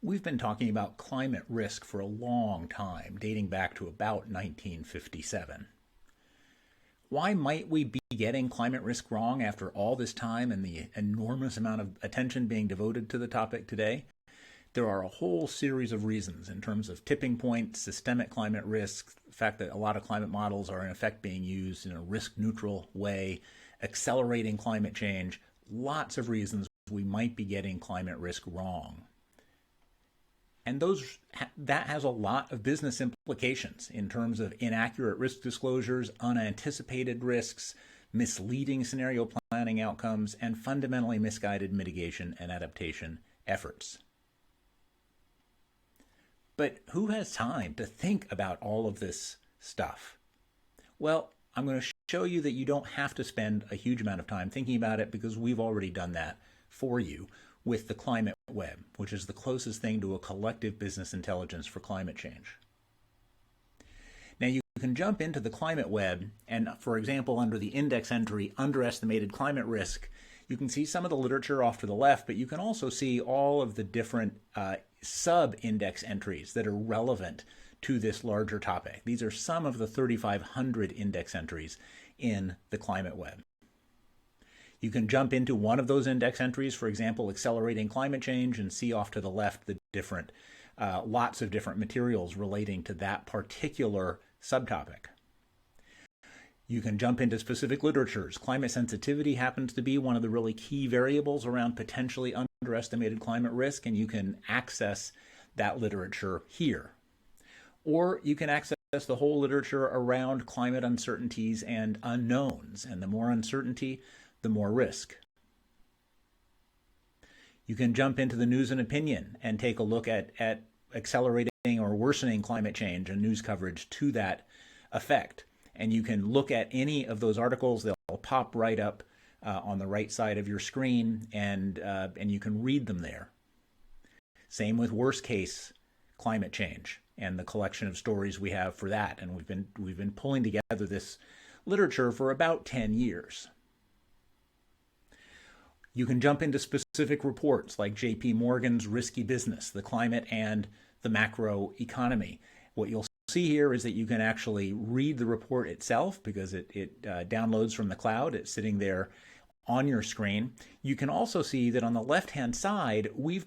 We've been talking about climate risk for a long time, dating back to about 1957. Why might we be getting climate risk wrong after all this time and the enormous amount of attention being devoted to the topic today? There are a whole series of reasons in terms of tipping points, systemic climate risk, the fact that a lot of climate models are in effect being used in a risk-neutral way, accelerating climate change, lots of reasons we might be getting climate risk wrong. And that has a lot of business implications in terms of inaccurate risk disclosures, unanticipated risks, misleading scenario planning outcomes, and fundamentally misguided mitigation and adaptation efforts. But who has time to think about all of this stuff? Well, I'm going to show you that you don't have to spend a huge amount of time thinking about it because we've already done that for you with the climate web, which is the closest thing to a collective business intelligence for climate change. Now you can jump into the climate web and, for example, under the index entry, underestimated climate risk, you can see some of the literature off to the left, but you can also see all of the different sub-index entries that are relevant to this larger topic. These are some of the 3,500 index entries in the climate web. You can jump into one of those index entries, for example, accelerating climate change, and see off to the left the different, lots of different materials relating to that particular subtopic. You can jump into specific literatures. Climate sensitivity happens to be one of the really key variables around potentially underestimated climate risk, and you can access that literature here. Or you can access the whole literature around climate uncertainties and unknowns, and the more uncertainty, the more risk. You can jump into the news and opinion and take a look at accelerating or worsening climate change and news coverage to that effect. And you can look at any of those articles. They'll pop right up on the right side of your screen, and you can read them there. Same with worst case climate change and the collection of stories we have for that. And we've been pulling together this literature for about 10 years. You can jump into specific reports like J.P. Morgan's Risky Business, the climate and the macro economy. What you'll see here is that you can actually read the report itself because it downloads from the cloud. It's sitting there on your screen. You can also see that on the left-hand side, we've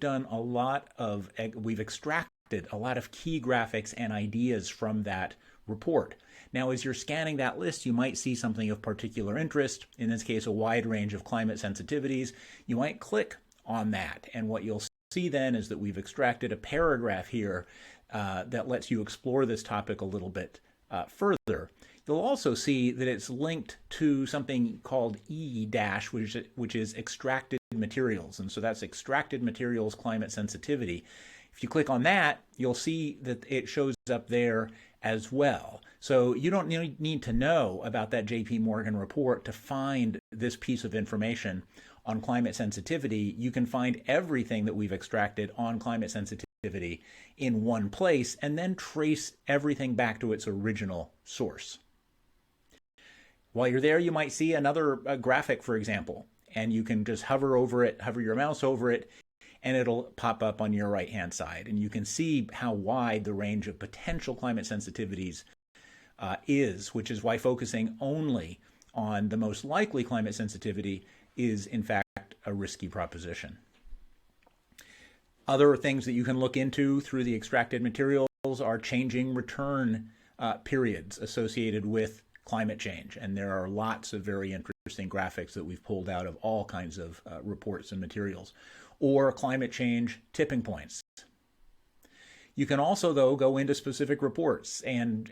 extracted a lot of key graphics and ideas from that report. Now, as you're scanning that list, you might see something of particular interest, in this case, a wide range of climate sensitivities. You might click on that, and what you'll see then is that we've extracted a paragraph here that lets you explore this topic a little bit further. You'll also see that it's linked to something called E-, which is extracted materials, and so that's extracted materials climate sensitivity. If you click on that, you'll see that it shows up there as well. So you don't need to know about that J.P. Morgan report to find this piece of information on climate sensitivity. You can find everything that we've extracted on climate sensitivity in one place and then trace everything back to its original source. While you're there, you might see another graphic, for example, and you can just hover over it, hover your mouse over it, and it'll pop up on your right-hand side. And you can see how wide the range of potential climate sensitivities is, which is why focusing only on the most likely climate sensitivity is, in fact, a risky proposition. Other things that you can look into through the extracted materials are changing return periods associated with climate change. And there are lots of very interesting graphics that we've pulled out of all kinds of reports and materials. Or climate change tipping points. You can also, though, go into specific reports and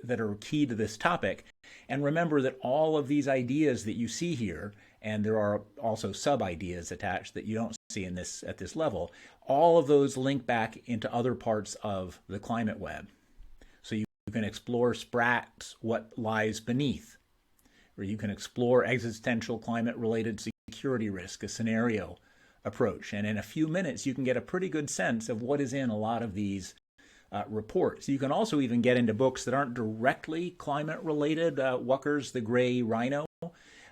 that are key to this topic. And remember that all of these ideas that you see here, and there are also sub-ideas attached that you don't see in this at this level, all of those link back into other parts of the climate web. So you can explore SPRATs, what lies beneath, or you can explore existential climate-related security risk, a scenario approach. And in a few minutes, you can get a pretty good sense of what is in a lot of these reports. You can also even get into books that aren't directly climate related. Wucker's The Gray Rhino,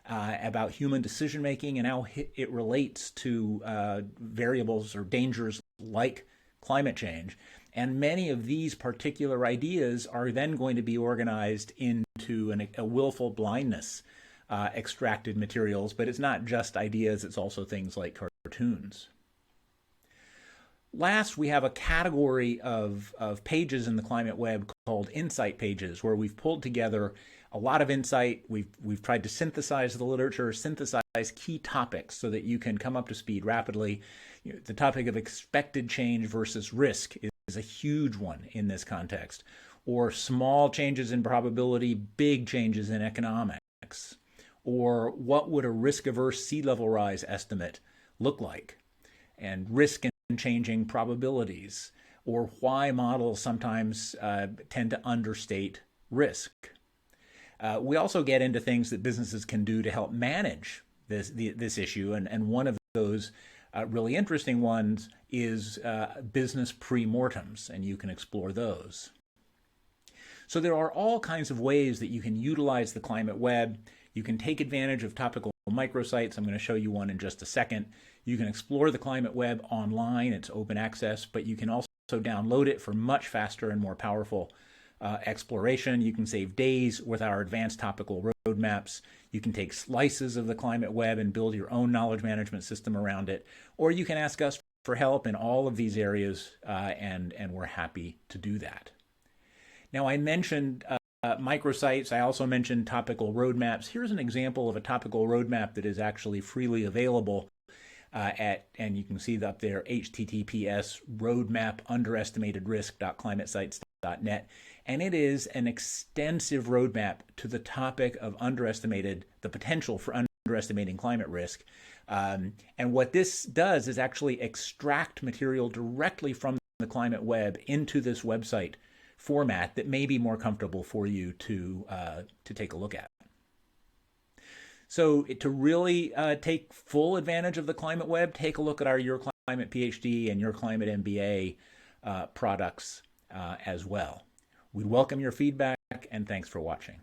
about human decision making and how it relates to variables or dangers like climate change. And many of these particular ideas are then going to be organized into a willful blindness extracted materials, but it's not just ideas, it's also things like cartoons. Last, we have a category of pages in the climate web called insight pages, where we've pulled together a lot of insight. We've tried to synthesize the literature, synthesize key topics so that you can come up to speed rapidly. The topic of expected change versus risk is a huge one in this context, or small changes in probability, big changes in economics, or what would a risk-averse sea level rise estimate look like, and risk and changing probabilities, or why models sometimes tend to understate risk. We also get into things that businesses can do to help manage this issue, and one of those really interesting ones is business pre-mortems, and you can explore those. So there are all kinds of ways that you can utilize the climate web. You can take advantage of topical microsites. I'm going to show you one in just a second. You can explore the climate web online. It's open access, but you can also download it for much faster and more powerful exploration. You can save days with our advanced topical roadmaps. You can take slices of the climate web and build your own knowledge management system around it. Or you can ask us for help in all of these areas, and we're happy to do that. Now, I mentioned microsites. I also mentioned topical roadmaps. Here's an example of a topical roadmap that is actually freely available and you can see up there, https://roadmap_underestimatedrisk.climatesites.net. And it is an extensive roadmap to the topic of the potential for underestimating climate risk. And what this does is actually extract material directly from the climate web into this website format that may be more comfortable for you to take a look at. So to really take full advantage of the climate web, take a look at our Your Climate PhD and Your Climate MBA products as well. We welcome your feedback, and thanks for watching.